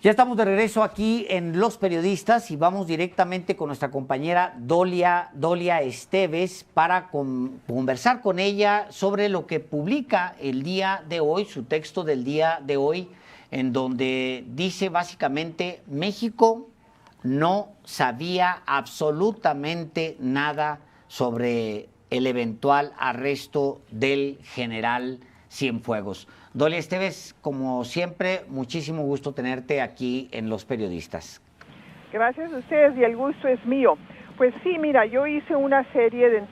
Ya estamos de regreso aquí en Los Periodistas y vamos directamente con nuestra compañera Dolia Esteves para conversar con ella sobre lo que publica el día de hoy, su texto del día de hoy, en donde dice básicamente: México no sabía absolutamente nada sobre el eventual arresto del general Cienfuegos. Dolia Esteves, como siempre, muchísimo gusto tenerte aquí en Los Periodistas. Gracias a ustedes y el gusto es mío. Pues sí, mira, yo hice una serie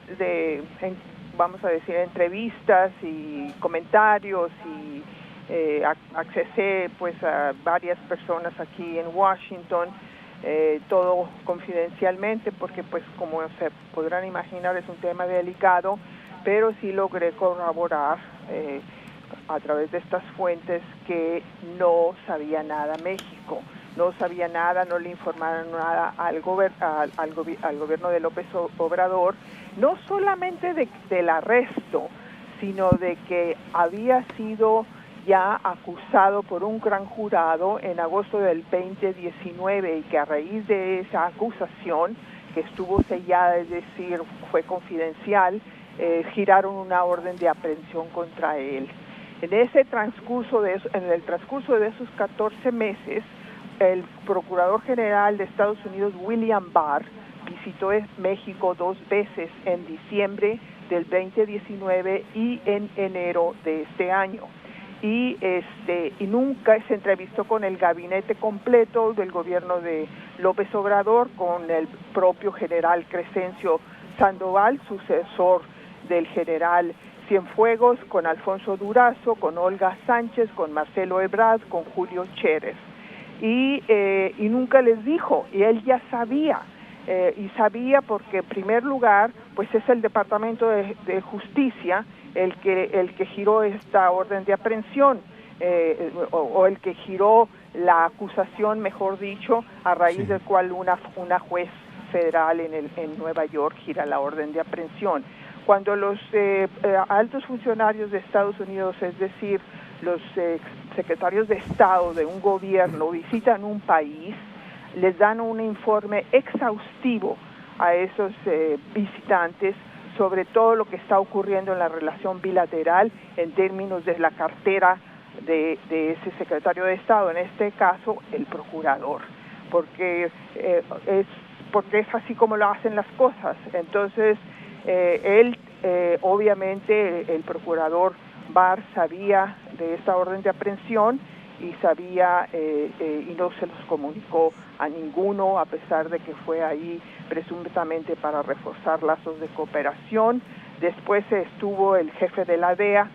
vamos a decir, entrevistas y comentarios y accesé pues a varias personas aquí en Washington, todo confidencialmente porque pues como se podrán imaginar es un tema delicado, pero sí logré corroborar a través de estas fuentes que no sabía nada México, no sabía nada, no le informaron nada al gobierno de López Obrador, no solamente del arresto, sino de que había sido ya acusado por un gran jurado en agosto del 2019 y que a raíz de esa acusación, que estuvo sellada, es decir, fue confidencial, giraron una orden de aprehensión contra él. En el transcurso de esos 14 meses, el Procurador General de Estados Unidos, William Barr, visitó México 2 veces, en diciembre del 2019 y en enero de este año. Y nunca se entrevistó con el gabinete completo del gobierno de López Obrador, con el propio general Crescencio Sandoval, sucesor del general Cienfuegos, con Alfonso Durazo, con Olga Sánchez, con Marcelo Ebrard, con Julio Chévez. Y nunca les dijo, y él ya sabía, y sabía porque en primer lugar, pues es el Departamento de Justicia el que giró esta orden de aprehensión, o el que giró la acusación, mejor dicho, a raíz del cual una juez federal en Nueva York gira la orden de aprehensión. Cuando los altos funcionarios de Estados Unidos, es decir, los secretarios de Estado de un gobierno, visitan un país, les dan un informe exhaustivo a esos visitantes sobre todo lo que está ocurriendo en la relación bilateral en términos de la cartera de ese secretario de Estado, en este caso el procurador, porque es así como lo hacen las cosas. Entonces, obviamente el procurador Barr sabía de esta orden de aprehensión y sabía y no se los comunicó a ninguno, a pesar de que fue ahí presuntamente para reforzar lazos de cooperación. Después estuvo el jefe de la DEA,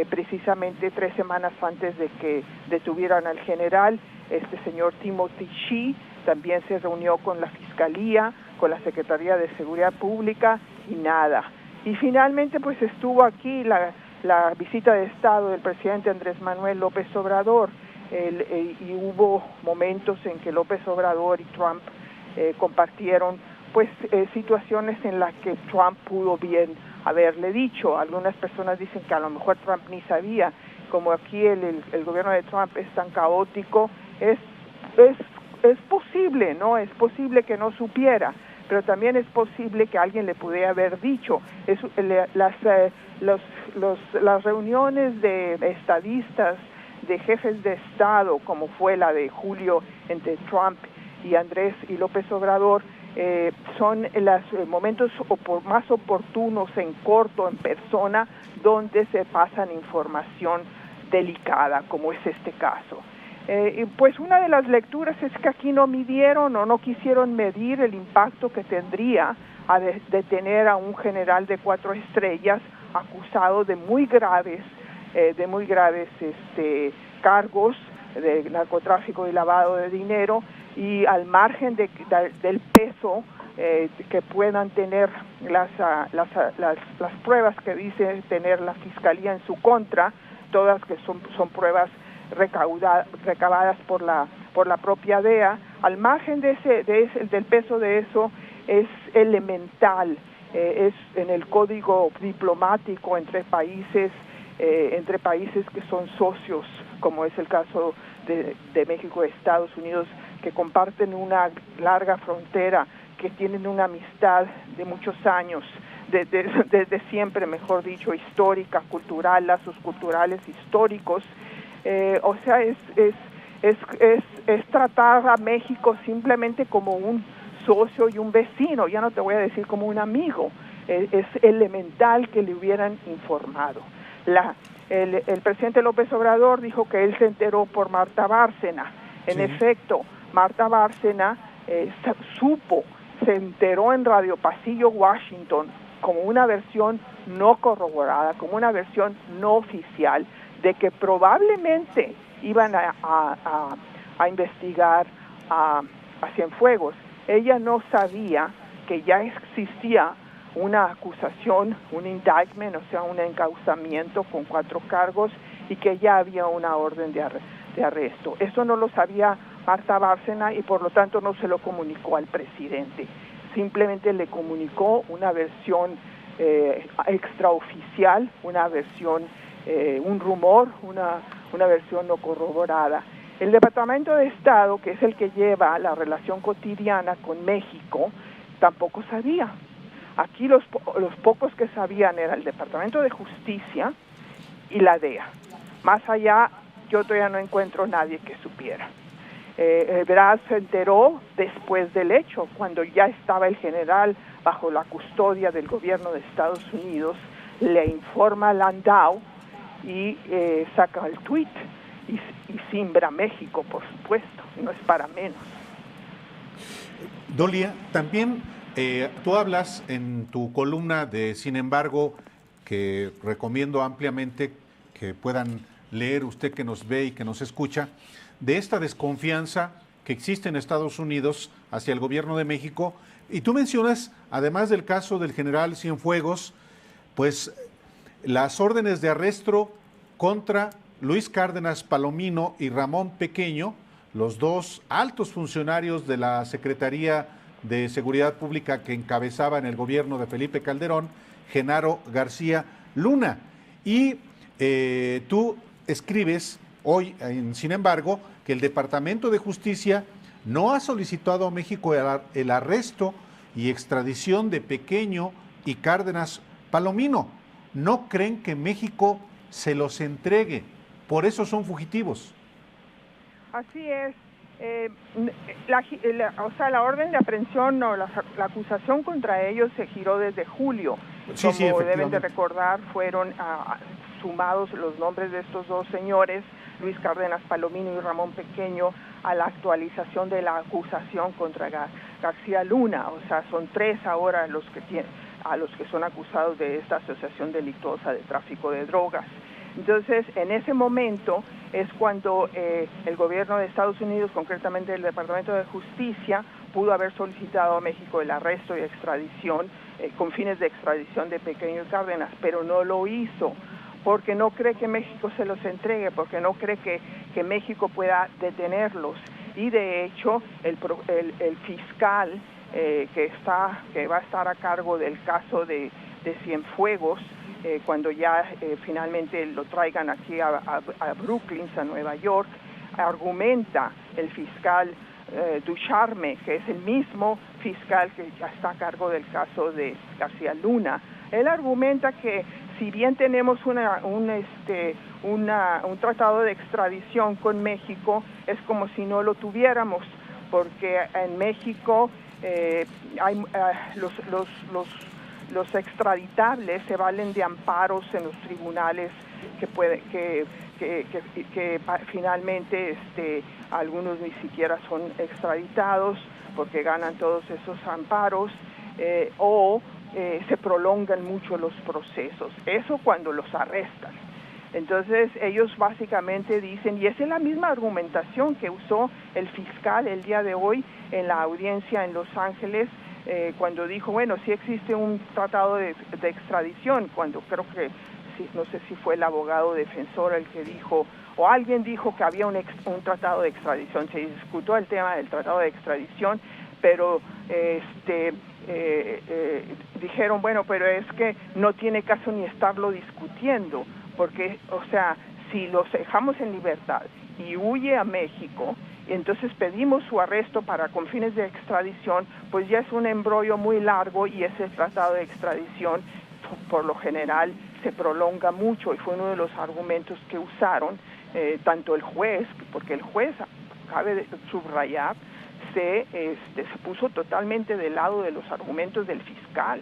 precisamente 3 semanas antes de que detuvieran al general, este señor Timothy Shea, también se reunió con la Fiscalía, con la Secretaría de Seguridad Pública y nada. Y finalmente pues estuvo aquí la visita de Estado del presidente Andrés Manuel López Obrador, y hubo momentos en que López Obrador y Trump compartieron pues situaciones en las que Trump pudo bien haberle dicho. Algunas personas dicen que a lo mejor Trump ni sabía, como aquí el gobierno de Trump es tan caótico, es posible, ¿no? Es posible que no supiera, pero también es posible que alguien le pudiera haber dicho. Las reuniones de estadistas, de jefes de Estado, como fue la de julio entre Trump y Andrés y López Obrador, son los momentos más oportunos, en corto, en persona, donde se pasan información delicada, como es este caso. Pues una de las lecturas es que aquí no midieron o no quisieron medir el impacto que tendría a detener a un general de 4 estrellas acusado de muy graves cargos de narcotráfico y lavado de dinero, y al margen del peso que puedan tener las pruebas que dice tener la Fiscalía en su contra, todas que son pruebas recabadas por la propia DEA, al margen del peso de eso, es elemental, es en el código diplomático entre países entre países que son socios, como es el caso de México y Estados Unidos, que comparten una larga frontera, que tienen una amistad de muchos años, desde siempre, mejor dicho, histórica, cultural, lazos culturales históricos. O sea, es tratar a México simplemente como un socio y un vecino, ya no te voy a decir como un amigo. Es elemental que le hubieran informado. El presidente López Obrador dijo que él se enteró por Marta Bárcena. En efecto, Marta Bárcena se enteró en Radio Pasillo, Washington, como una versión no corroborada, como una versión no oficial, de que probablemente iban a investigar a Cienfuegos. Ella no sabía que ya existía una acusación, un indictment, o sea, un encauzamiento con 4 cargos, y que ya había una orden de arresto. Eso no lo sabía Marta Bárcena y por lo tanto no se lo comunicó al presidente. Simplemente le comunicó una versión extraoficial, una versión, un rumor, una versión no corroborada. El Departamento de Estado, que es el que lleva la relación cotidiana con México, tampoco sabía. Aquí los pocos que sabían era el Departamento de Justicia y la DEA. Más allá, yo todavía no encuentro nadie que supiera. Bragg se enteró después del hecho, cuando ya estaba el general bajo la custodia del gobierno de Estados Unidos, le informa a Landau y saca el tweet y simbra México, por supuesto, no es para menos. Dolia, también tú hablas en tu columna de Sin embargo, que recomiendo ampliamente que puedan leer usted que nos ve y que nos escucha, de esta desconfianza que existe en Estados Unidos hacia el gobierno de México. Y tú mencionas, además del caso del general Cienfuegos, pues las órdenes de arresto contra Luis Cárdenas Palomino y Ramón Pequeño, los 2 altos funcionarios de la Secretaría de Seguridad Pública que encabezaba en el gobierno de Felipe Calderón, Genaro García Luna. Y tú escribes hoy, sin embargo, que el Departamento de Justicia no ha solicitado a México el arresto y extradición de Pequeño y Cárdenas Palomino. No creen que México se los entregue, por eso son fugitivos. Así es. La orden de aprehensión o la acusación contra ellos se giró desde julio. Como deben de recordar, fueron sumados los nombres de estos 2 señores, Luis Cárdenas Palomino y Ramón Pequeño, a la actualización de la acusación contra García Luna. O sea, son 3 ahora los que son acusados de esta asociación delictuosa de tráfico de drogas. Entonces, en ese momento es cuando el gobierno de Estados Unidos, concretamente el Departamento de Justicia, pudo haber solicitado a México el arresto y extradición, con fines de extradición de Pequeño y Cárdenas, pero no lo hizo, porque no cree que México se los entregue, porque no cree que México pueda detenerlos. Y de hecho, el fiscal que va a estar a cargo del caso de Cienfuegos, cuando ya finalmente lo traigan aquí a Brooklyn, a Nueva York, argumenta el fiscal Ducharme, que es el mismo fiscal que ya está a cargo del caso de García Luna. Él argumenta que si bien tenemos un tratado de extradición con México, es como si no lo tuviéramos, porque en México hay los extraditables se valen de amparos en los tribunales que finalmente algunos ni siquiera son extraditados porque ganan todos esos amparos o se prolongan mucho los procesos. Eso cuando los arrestan. Entonces ellos básicamente dicen, y esa es la misma argumentación que usó el fiscal el día de hoy en la audiencia en Los Ángeles, cuando dijo, bueno, sí existe un tratado de extradición, cuando creo que, no sé si fue el abogado defensor el que dijo, o alguien dijo que había un tratado de extradición, se discutió el tema del tratado de extradición, pero dijeron, bueno, pero es que no tiene caso ni estarlo discutiendo, porque, o sea, si los dejamos en libertad y huye a México, y entonces pedimos su arresto con fines de extradición, pues ya es un embrollo muy largo y ese tratado de extradición por lo general se prolonga mucho y fue uno de los argumentos que usaron tanto el juez, porque el juez, cabe de subrayar, se puso totalmente del lado de los argumentos del fiscal.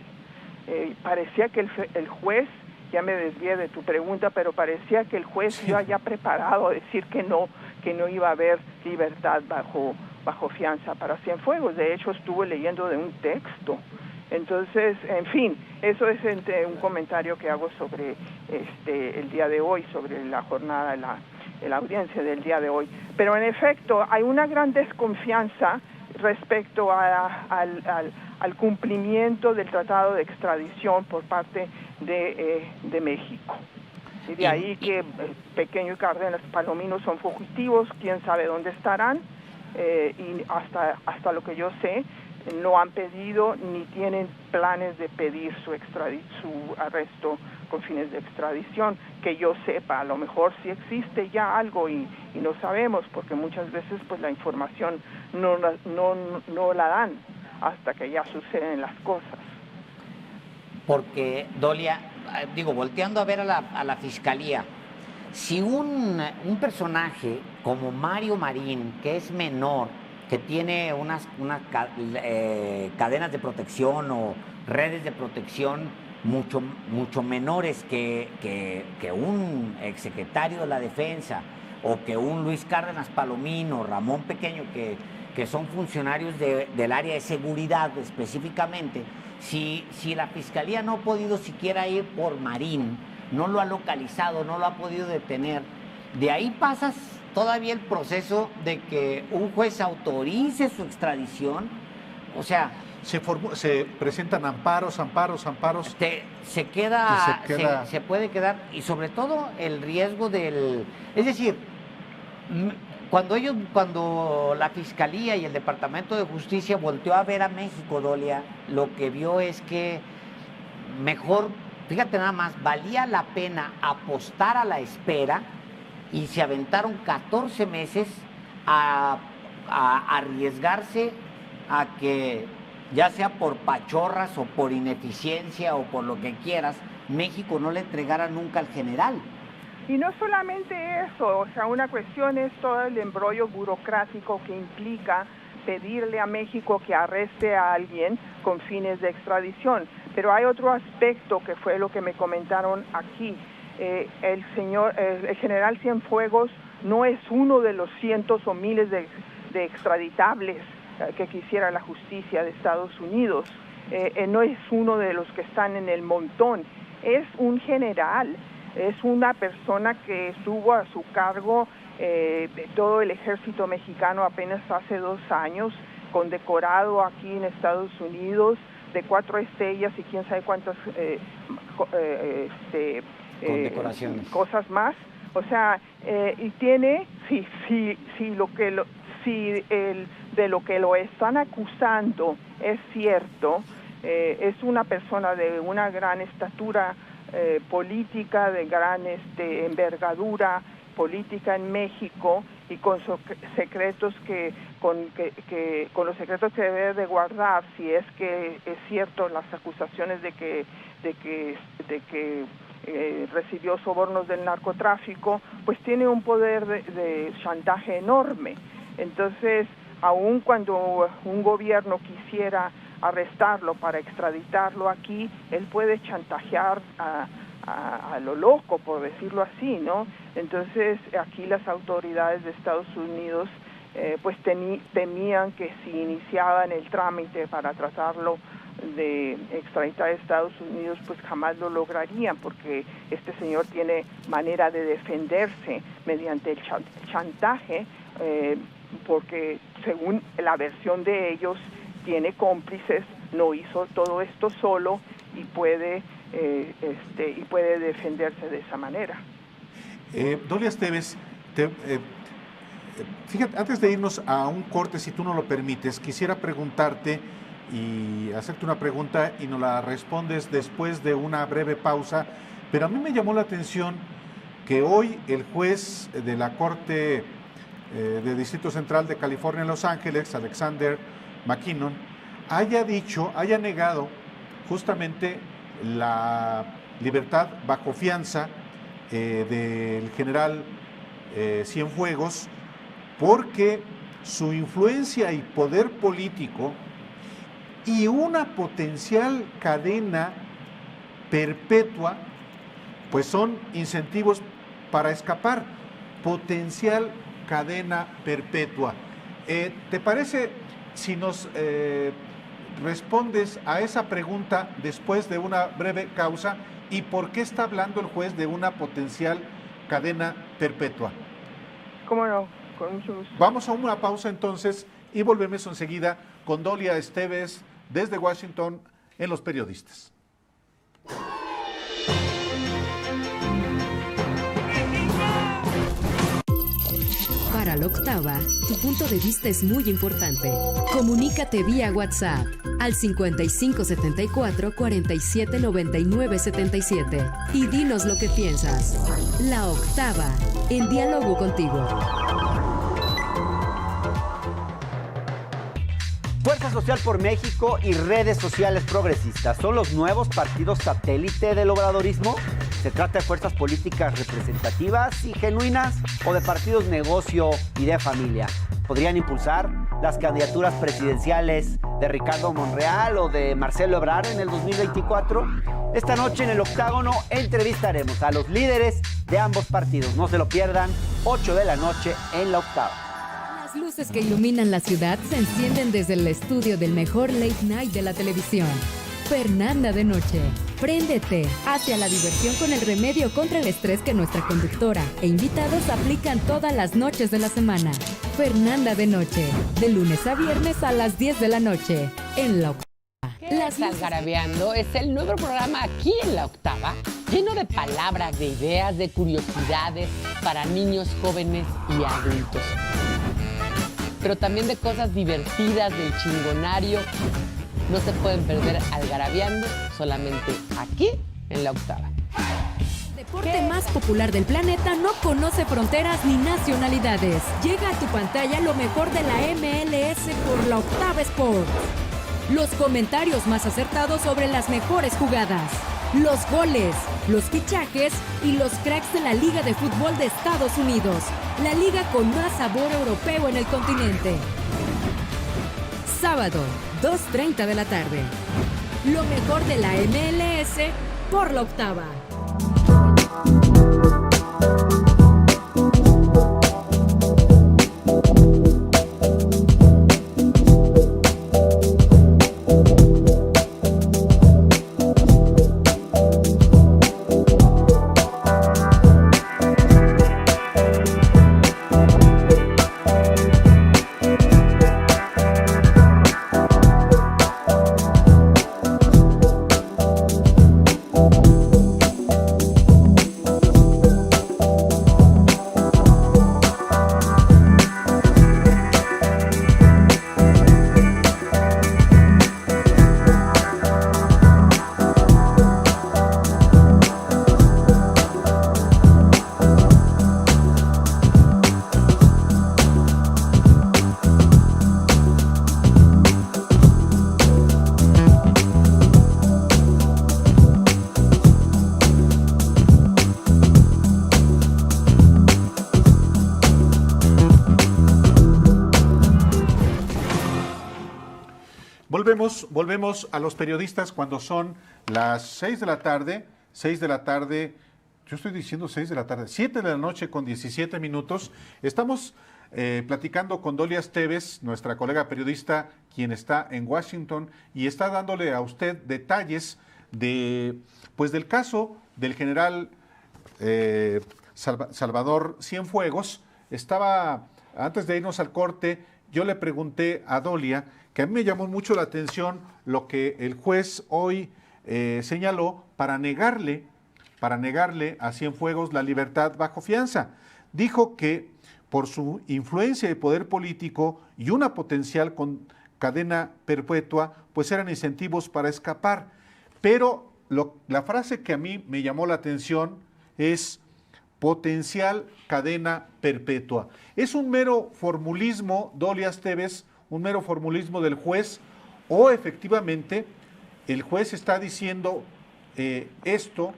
Parecía que el juez, ya me desvié de tu pregunta, pero parecía que el juez iba ya preparado a decir que no iba a haber libertad bajo fianza para Cienfuegos. De hecho, estuve leyendo de un texto. Entonces, en fin, eso es un comentario que hago sobre el día de hoy, sobre la jornada, la audiencia del día de hoy. Pero en efecto, hay una gran desconfianza respecto al cumplimiento del tratado de extradición por parte de México. Y de ahí que Pequeño y Cárdenas Palomino son fugitivos, quién sabe dónde estarán, y hasta lo que yo sé, no han pedido ni tienen planes de pedir su arresto con fines de extradición, que yo sepa. A lo mejor sí existe ya algo y no sabemos, porque muchas veces pues la información no la dan hasta que ya suceden las cosas. Porque, Dolia, volteando a ver a la Fiscalía, si un personaje como Mario Marín, que es menor, que tiene unas cadenas de protección o redes de protección mucho menores que un exsecretario de la Defensa o que un Luis Cárdenas Palomino, Ramón Pequeño, que son funcionarios del área de seguridad específicamente, si la Fiscalía no ha podido siquiera ir por Marín, no lo ha localizado, no lo ha podido detener, de ahí pasas todavía el proceso de que un juez autorice su extradición, o sea... Se presentan amparos. Se puede quedar, y sobre todo el riesgo es decir, cuando la Fiscalía y el Departamento de Justicia volteó a ver a México, Dolia, lo que vio es que mejor, fíjate nada más, valía la pena apostar a la espera, y se aventaron 14 meses a arriesgarse a que, ya sea por pachorras o por ineficiencia o por lo que quieras, México no le entregara nunca al general. Y no solamente eso, o sea, una cuestión es todo el embrollo burocrático que implica pedirle a México que arreste a alguien con fines de extradición. Pero hay otro aspecto que fue lo que me comentaron aquí. El general Cienfuegos no es uno de los cientos o miles de extraditables que quisiera la justicia de Estados Unidos. No es uno de los que están en el montón. Es un general, es una persona que estuvo a su cargo de todo el ejército mexicano apenas hace 2 años, condecorado aquí en Estados Unidos de 4 estrellas y quién sabe cuántas condecoraciones, cosas más. O sea, y tiene, de lo que lo están acusando es cierto, es una persona de una gran estatura política, de gran envergadura política en México, y con secretos con los secretos que debe de guardar, si es que es cierto las acusaciones de que recibió sobornos del narcotráfico, pues tiene un poder de chantaje enorme. Entonces, aun cuando un gobierno quisiera arrestarlo para extraditarlo aquí, él puede chantajear a lo loco, por decirlo así, ¿no? Entonces, aquí las autoridades de Estados Unidos pues temían que si iniciaban el trámite para tratarlo de extraditar a Estados Unidos, pues jamás lo lograrían, porque este señor tiene manera de defenderse mediante el chantaje, porque según la versión de ellos tiene cómplices, no hizo todo esto solo y puede defenderse de esa manera. Dolia Esteves, fíjate, antes de irnos a un corte, si tú no lo permites, quisiera preguntarte y hacerte una pregunta y nos la respondes después de una breve pausa, pero a mí me llamó la atención que hoy el juez de la Corte de Distrito Central de California en Los Ángeles, Alexander McKinnon, haya negado justamente la libertad bajo fianza del general Cienfuegos, porque su influencia y poder político y una potencial cadena perpetua, pues son incentivos para escapar. Potencial cadena perpetua. ¿Te parece si nos respondes a esa pregunta después de una breve pausa? ¿Y por qué está hablando el juez de una potencial cadena perpetua? ¿Cómo no? Con mucho gusto. Vamos a una pausa entonces y volvemos enseguida con Dolia Esteves desde Washington en Los Periodistas. Para la octava, tu punto de vista es muy importante. Comunícate vía WhatsApp al 5574 47 99 77 y dinos lo que piensas. La octava, en diálogo contigo. Fuerza Social por México y redes sociales progresistas son los nuevos partidos satélite del obradorismo. ¿Se trata de fuerzas políticas representativas y genuinas o de partidos negocio y de familia? ¿Podrían impulsar las candidaturas presidenciales de Ricardo Monreal o de Marcelo Ebrard en el 2024? Esta noche en el Octágono entrevistaremos a los líderes de ambos partidos. No se lo pierdan, 8 de la noche en la octava. Las luces que iluminan la ciudad se encienden desde el estudio del mejor late night de la televisión. Fernanda de Noche. Préndete hacia la diversión con el remedio contra el estrés que nuestra conductora e invitados aplican todas las noches de la semana. Fernanda de Noche, de lunes a viernes a las 10 de la noche, en la octava. Las Algarabeando es el nuevo programa aquí en la octava, lleno de palabras, de ideas, de curiosidades para niños, jóvenes y adultos. Pero también de cosas divertidas, del chingonario. No se pueden perder Algarabeando solamente aquí en la octava. El deporte más popular del planeta no conoce fronteras ni nacionalidades. Llega a tu pantalla lo mejor de la MLS por la Octava Sport. Los comentarios más acertados sobre las mejores jugadas, los goles, los fichajes y los cracks de la Liga de Fútbol de Estados Unidos. La liga con más sabor europeo en el continente. Sábado, 2:30 de la tarde. Lo mejor de la MLS por la octava. Volvemos a Los Periodistas cuando son las 6 de la tarde, yo estoy diciendo 6 de la tarde, 7 de la noche con 17 minutos. Estamos platicando con Dolia Esteves, nuestra colega periodista, quien está en Washington y está dándole a usted detalles del caso del general Salvador Cienfuegos. Antes de irnos al corte, yo le pregunté a Dolia que a mí me llamó mucho la atención lo que el juez hoy señaló para negarle a Cienfuegos la libertad bajo fianza. Dijo que por su influencia y poder político y una potencial cadena perpetua, pues eran incentivos para escapar. Pero la frase que a mí me llamó la atención es potencial cadena perpetua. ¿Es un mero formulismo, Dolia Esteves, un mero formulismo del juez, o efectivamente el juez está diciendo esto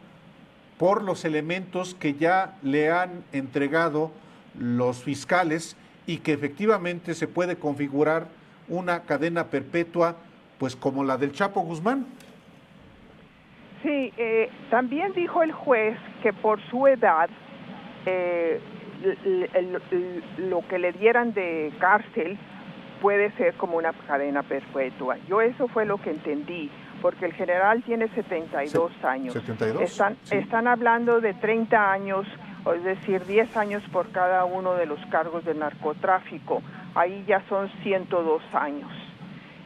por los elementos que ya le han entregado los fiscales y que efectivamente se puede configurar una cadena perpetua, pues como la del Chapo Guzmán? Sí, también dijo el juez que por su edad lo que le dieran de cárcel puede ser como una cadena perpetua. Yo eso fue lo que entendí, porque el general tiene 72 años. 72, están hablando de 30 años, es decir, 10 años por cada uno de los cargos de narcotráfico. Ahí ya son 102 años.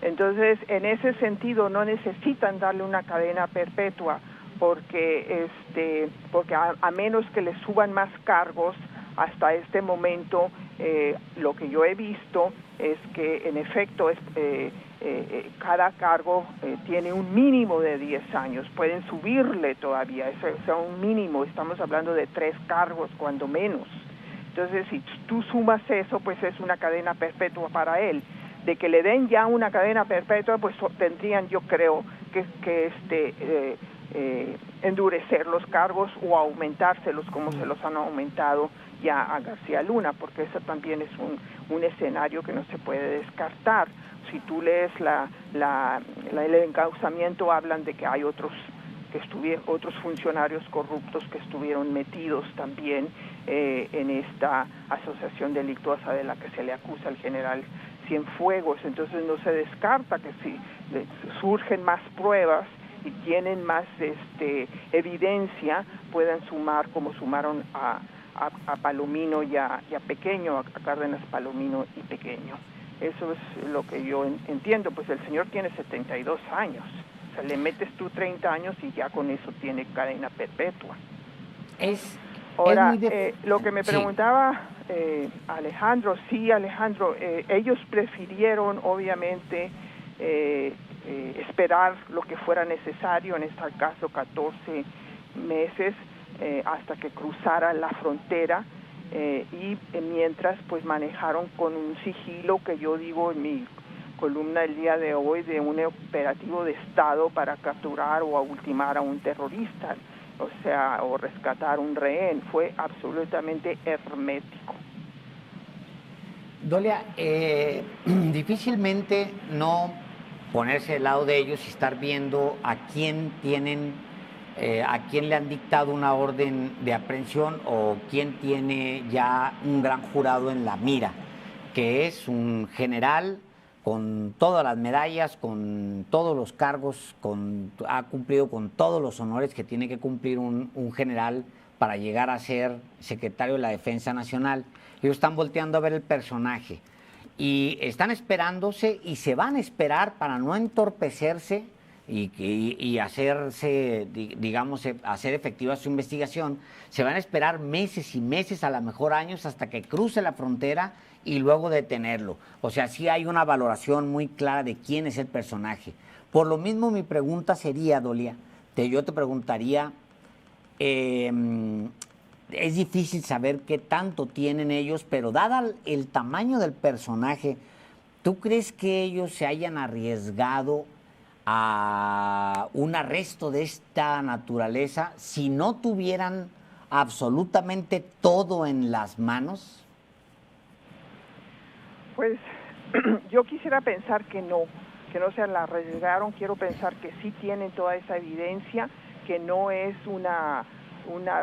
Entonces, en ese sentido, no necesitan darle una cadena perpetua, porque a menos que le suban más cargos, hasta este momento, lo que yo he visto es que, en efecto, cada cargo tiene un mínimo de 10 años. Pueden subirle todavía, eso un mínimo. Estamos hablando de 3 cargos, cuando menos. Entonces, si tú sumas eso, pues es una cadena perpetua para él. De que le den ya una cadena perpetua, pues tendrían, yo creo, que endurecer los cargos o aumentárselos como se los han aumentado ya a García Luna, porque eso también es un escenario que no se puede descartar. Si tú lees el encauzamiento, hablan de que hay otros funcionarios corruptos que estuvieron metidos también en esta asociación delictuosa de la que se le acusa al general Cienfuegos. Entonces no se descarta que si surgen más pruebas y tienen más evidencia, puedan sumar como sumaron a Palomino y a Pequeño, a Cárdenas Palomino y Pequeño. Eso es lo que yo entiendo. Pues el señor tiene 72 años. O sea, le metes tú 30 años y ya con eso tiene cadena perpetua. Ahora, lo que me preguntaba Alejandro, ellos prefirieron obviamente esperar lo que fuera necesario, en este caso 14 meses, hasta que cruzara la frontera, y mientras pues manejaron con un sigilo que yo digo en mi columna el día de hoy, de un operativo de Estado para capturar o ultimar a un terrorista, o rescatar un rehén. Fue absolutamente hermético. Dolia, difícilmente no ponerse del lado de ellos y estar viendo a quién le han dictado una orden de aprehensión o quién tiene ya un gran jurado en la mira, que es un general con todas las medallas, con todos los cargos, ha cumplido con todos los honores que tiene que cumplir un general para llegar a ser secretario de la Defensa Nacional. Ellos están volteando a ver el personaje y están esperándose y se van a esperar para no entorpecerse y hacerse, digamos, hacer efectiva su investigación. Se van a esperar meses y meses, a lo mejor años, hasta que cruce la frontera y luego detenerlo. O sea, sí hay una valoración muy clara de quién es el personaje. Por lo mismo, mi pregunta sería, Dolia, yo te preguntaría, es difícil saber qué tanto tienen ellos, pero dada el tamaño del personaje, ¿tú crees que ellos se hayan arriesgado a un arresto de esta naturaleza si no tuvieran absolutamente todo en las manos? Pues yo quisiera pensar que no se la arriesgaron. Quiero pensar que sí tienen toda esa evidencia, que no es una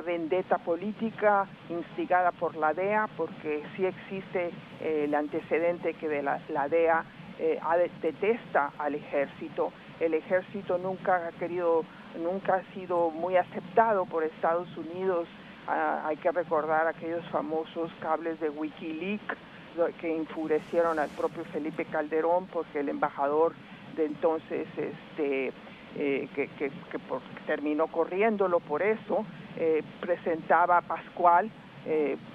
vendetta política instigada por la DEA, porque sí existe el antecedente que de la DEA detesta al ejército. El ejército nunca ha sido muy aceptado por Estados Unidos. Hay que recordar aquellos famosos cables de WikiLeaks que enfurecieron al propio Felipe Calderón, porque el embajador de entonces terminó corriéndolo por eso, Pascual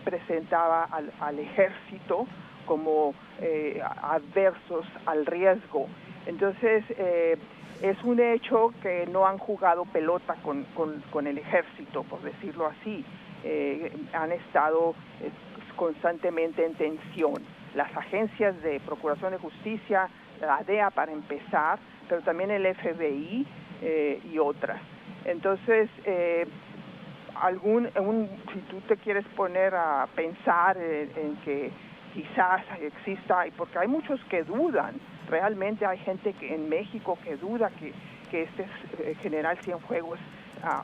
presentaba al ejército como adversos al riesgo. Entonces es un hecho que no han jugado pelota con el ejército, por decirlo así. han estado constantemente en tensión. Las agencias de Procuración de Justicia, la DEA para empezar, pero también el FBI y otras. Entonces, si tú te quieres poner a pensar en que quizás exista, porque hay muchos que dudan, realmente hay gente en México que duda que este general Cienfuegos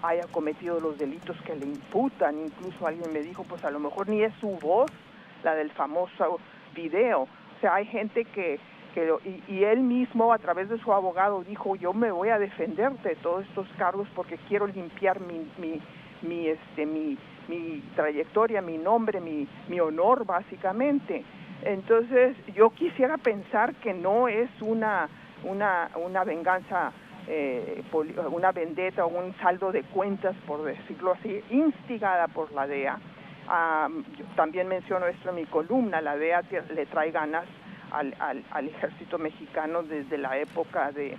haya cometido los delitos que le imputan. Incluso alguien me dijo, pues a lo mejor ni es su voz, la del famoso video. O sea, hay gente y él mismo a través de su abogado dijo, yo me voy a defender de todos estos cargos porque quiero limpiar mi trayectoria, mi nombre, mi honor, básicamente. Entonces, yo quisiera pensar que no es una venganza, una vendetta o un saldo de cuentas, por decirlo así, instigada por la DEA. Yo también menciono esto en mi columna, la DEA le trae ganas al ejército mexicano desde la época del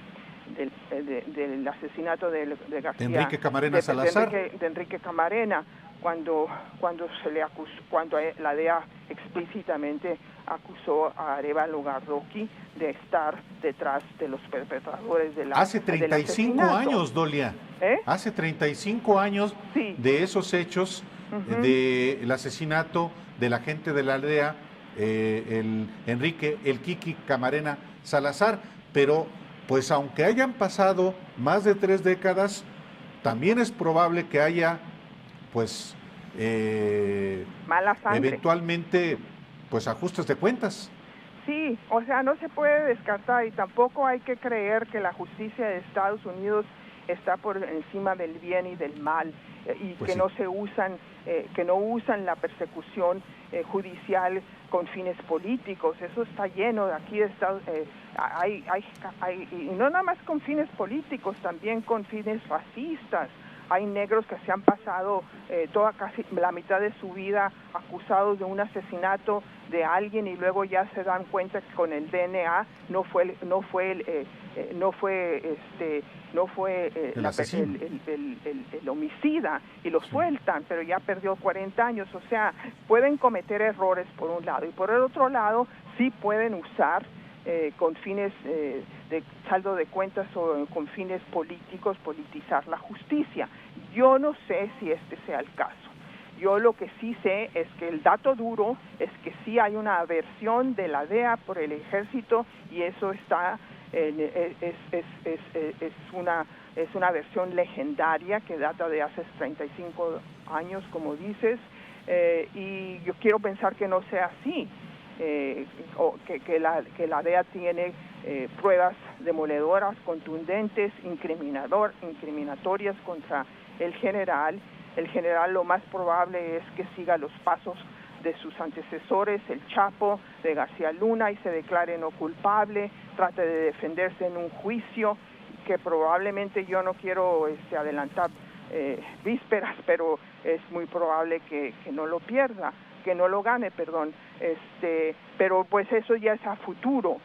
asesinato de García, de Enrique Camarena Salazar. De Enrique Camarena, cuando se le acusó, cuando la DEA explícitamente acusó a Arévalo Gardoqui de estar detrás de los perpetradores de la Hace 35 años, Dolia. Hace 35 años sí. De esos hechos, del asesinato del agente de la DEA, el Enrique El Kiki Camarena Salazar. Pero, pues aunque hayan pasado más de 3 décadas, también es probable que haya, pues, mala sangre. Eventualmente, pues, ajustes de cuentas. Sí, o sea, no se puede descartar, y tampoco hay que creer que la justicia de Estados Unidos está por encima del bien y del mal, y pues que sí. no se usan, que no usan la persecución judicial con fines políticos. Eso está lleno de aquí de Estados y no nada más con fines políticos, también con fines racistas. Hay negros que se han pasado casi la mitad de su vida acusados de un asesinato de alguien y luego ya se dan cuenta que con el DNA no fue el homicida, y lo sueltan, pero ya perdió 40 años. O sea, pueden cometer errores por un lado, y por el otro lado sí pueden usar con fines de saldo de cuentas o con fines políticos, politizar la justicia. Yo no sé si este sea el caso. Yo lo que sí sé es que el dato duro es que sí hay una aversión de la DEA por el ejército, y eso está es una aversión legendaria que data de hace 35 años, como dices, y yo quiero pensar que no sea así. O que la DEA tiene pruebas demoledoras, contundentes, incriminatorias contra el general. El general lo más probable es que siga los pasos de sus antecesores, el Chapo, de García Luna, y se declare no culpable, trate de defenderse en un juicio que probablemente, yo no quiero adelantar vísperas, pero es muy probable que no lo pierda, que no lo gane, perdón. Pero pues eso ya es a futuro.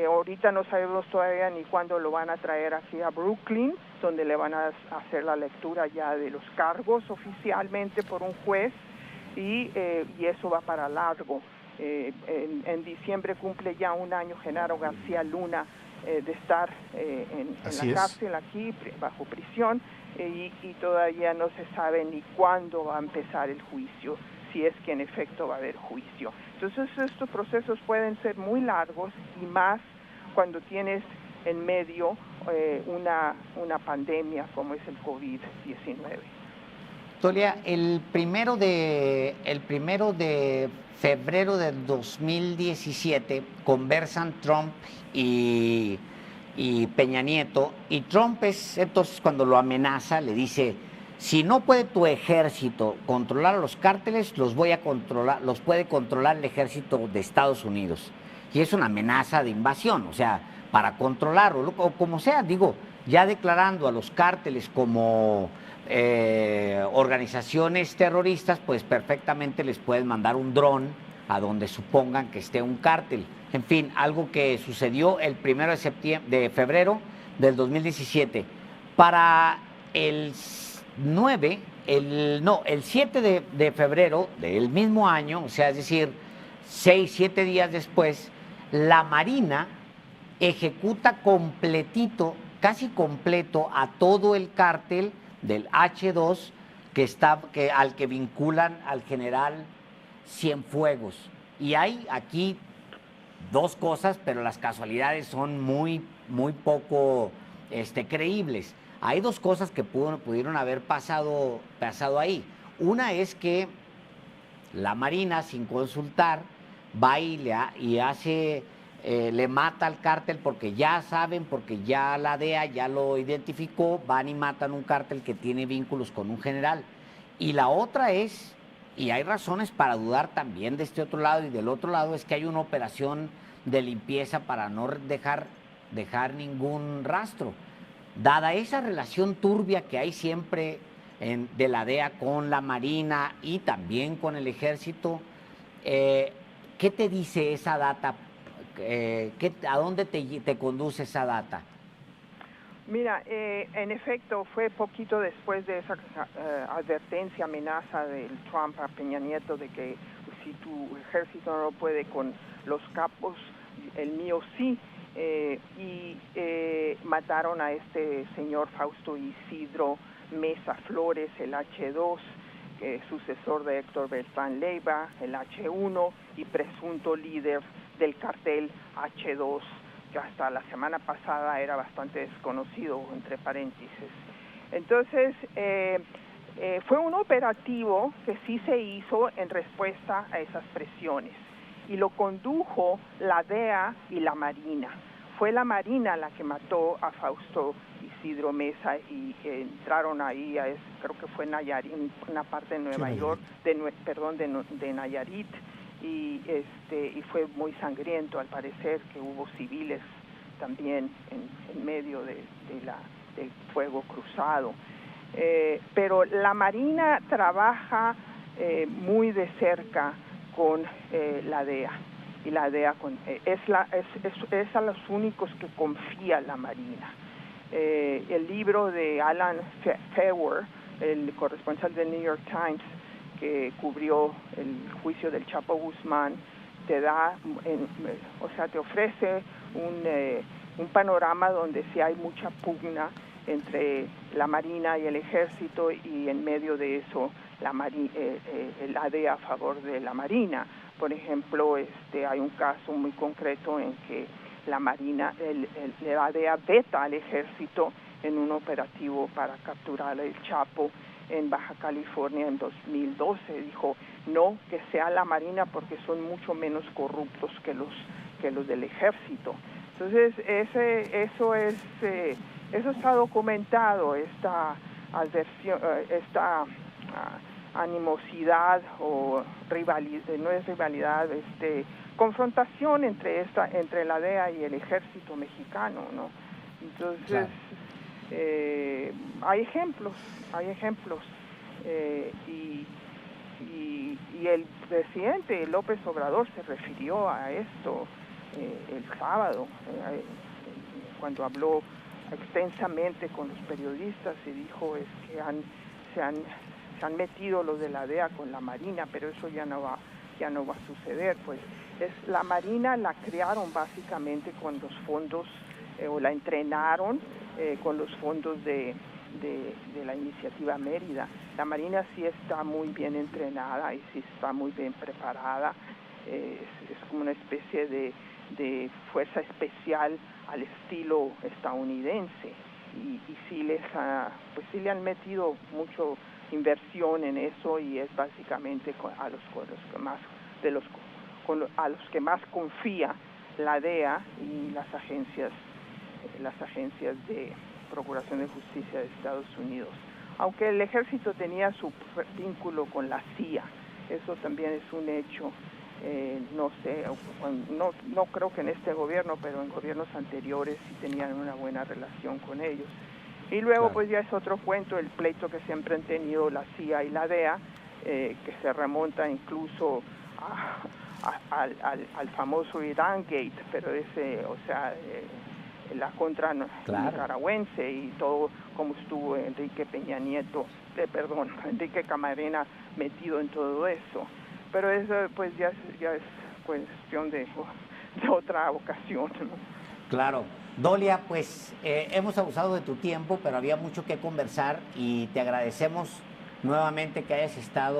Ahorita no sabemos todavía ni cuándo lo van a traer aquí a Brooklyn, donde le van a hacer la lectura ya de los cargos oficialmente por un juez, y eso va para largo. En diciembre cumple ya 1 año Genaro García Luna de estar en la cárcel aquí, bajo prisión, y todavía no se sabe ni cuándo va a empezar el juicio, si es que en efecto va a haber juicio. Entonces estos procesos pueden ser muy largos, y más cuando tienes en medio una pandemia como es el COVID-19. Dolia, el primero de febrero del 2017 conversan Trump y Peña Nieto, y Trump es entonces cuando lo amenaza, le dice: si no puede tu ejército controlar a los cárteles, los puede controlar el ejército de Estados Unidos. Y es una amenaza de invasión, o sea, para controlarlo, o como sea, digo, ya declarando a los cárteles como organizaciones terroristas, pues perfectamente les pueden mandar un dron a donde supongan que esté un cártel. En fin, algo que sucedió el 1 de febrero del 2017. Para el 9, el 7 de febrero del mismo año, o sea, es decir, 6, 7 días después, la Marina ejecuta completito, casi completo, a todo el cártel del H2 al que vinculan al general Cienfuegos. Y hay aquí dos cosas, pero las casualidades son muy poco creíbles. Hay dos cosas que pudieron haber pasado ahí. Una es que la Marina, sin consultar, va y le mata al cártel porque ya saben, porque ya la DEA ya lo identificó, van y matan un cártel que tiene vínculos con un general. Y la otra es, y hay razones para dudar también de este otro lado y del otro lado, es que hay una operación de limpieza para no dejar ningún rastro. Dada esa relación turbia que hay siempre de la DEA con la Marina y también con el Ejército, ¿qué te dice esa data? ¿A dónde te conduce esa data? Mira, en efecto, fue poquito después de esa advertencia, amenaza del Trump a Peña Nieto de que si tu ejército no puede con los capos, el mío sí. Mataron a este señor Fausto Isidro Mesa Flores, el H2, sucesor de Héctor Beltrán Leiva, el H1 y presunto líder del cartel H2, que hasta la semana pasada era bastante desconocido, entre paréntesis. Entonces, fue un operativo que sí se hizo en respuesta a esas presiones y lo condujo la DEA y la Marina. Fue la Marina la que mató a Fausto Isidro Mesa y entraron ahí, creo que fue Nayarit, una parte de Nueva York, de Nayarit, y fue muy sangriento al parecer, que hubo civiles también en medio del fuego cruzado. Pero la Marina trabaja muy de cerca con la DEA. Y la DEA es a los únicos que confía la Marina. El libro de Alan Feuer, el corresponsal del New York Times, que cubrió el juicio del Chapo Guzmán, te ofrece un panorama donde sí hay mucha pugna entre la Marina y el Ejército, y en medio de eso la DEA a favor de la Marina. Por ejemplo, hay un caso muy concreto en que la Marina, la DEA veta al Ejército en un operativo para capturar el Chapo en Baja California en 2012. Dijo, no, que sea la Marina porque son mucho menos corruptos que los del Ejército. Entonces, eso está documentado, esta animosidad o rivalidad, no es rivalidad, confrontación entre la DEA y el Ejército mexicano, ¿no? Entonces, claro. Hay ejemplos, y el presidente López Obrador se refirió a esto el sábado, cuando habló extensamente con los periodistas y dijo que se han metido los de la DEA con la Marina, pero eso ya no va a suceder. Pues la Marina la crearon básicamente con los fondos, o la entrenaron con los fondos de la iniciativa Mérida. La Marina sí está muy bien entrenada y sí está muy bien preparada, es como una especie de fuerza especial al estilo estadounidense, y sí le han metido mucho inversión en eso, y es básicamente a los que más confía la DEA y las agencias de Procuración de Justicia de Estados Unidos. Aunque el Ejército tenía su vínculo con la CIA, eso también es un hecho. No sé, no creo que en este gobierno, pero en gobiernos anteriores sí tenían una buena relación con ellos. Y luego, claro, pues ya es otro cuento, el pleito que siempre han tenido la CIA y la DEA, que se remonta incluso al famoso Irán Gate, pero la contra nicaragüense, y todo como estuvo Enrique Peña Nieto Enrique Camarena metido en todo eso. Pero eso pues ya es cuestión de otra ocasión, ¿no? Claro. Dolia, pues hemos abusado de tu tiempo, pero había mucho que conversar y te agradecemos nuevamente que hayas estado